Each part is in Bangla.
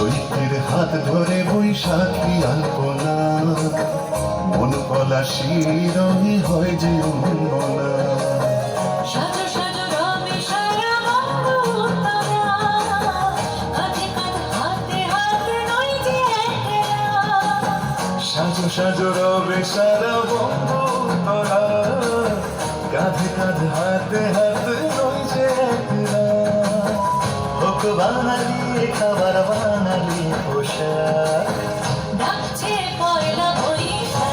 চৈত্রের হাত ধরে বৈশাখী আলপনা, মন পলাশি রঙে হয় যে উন্মনা। সাজো সাজো রবে সারা বঙ্গোত্তরা, কাঁধে কাঁধ হাতে হাতে নই যে একলা। সাজো সাজো রবে সারা বঙ্গোত্তরা, কাঁধে কাঁধ হাতে হাতে নই যে একলা। হোক বাঙালি খাবার বাঙালি পোশাক, ডাকছে পয়লা বৈশাখ,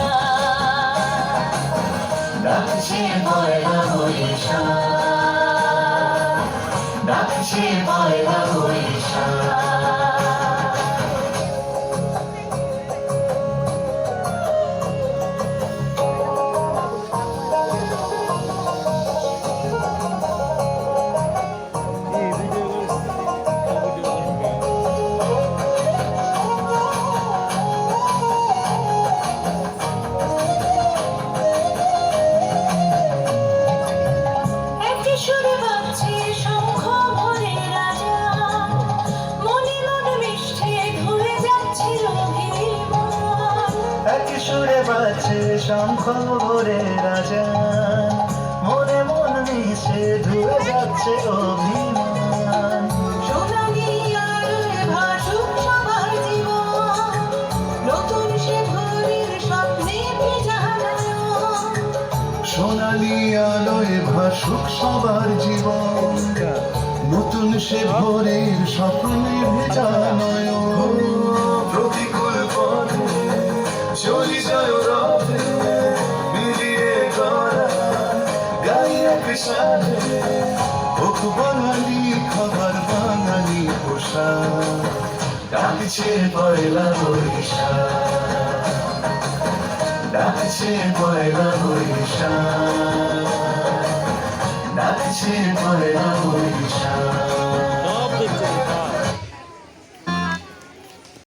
ডাকছে পয়লা বৈশাখ, ডাকছে পয়লা বৈশাখ। একই সুরে বাজছে শঙ্খ ভোরের রাজা, মনে মনে মিশছে ধরে যাচ্ছিল অভিমান। একই সুরে বাজছে শঙ্খ ভোরে রাজা, মনে মন মিশে ধুয়ে যাচ্ছে অভিমান। সোনালি আলোয় ভাসুক সবার জীবন, নতুন সে ভোরের স্বপ্নে ভেজা নয়ন। সোনালি আলোয় ভাসুক সবার জীবন, নতুন সে ভোরের স্বপ্নে ভেজা নয়ন। প্রতিকূল পথে চলি যায় রথে, মিলিয়ে গড়া গাই একসাথে। হোক বাঙালি খাবার বাঙালি পোশাক, ডাকছে পয়লা বৈশাখ, ডাকছে পয়লা বৈশাখ, ডাকছে পয়লা বৈশাখ।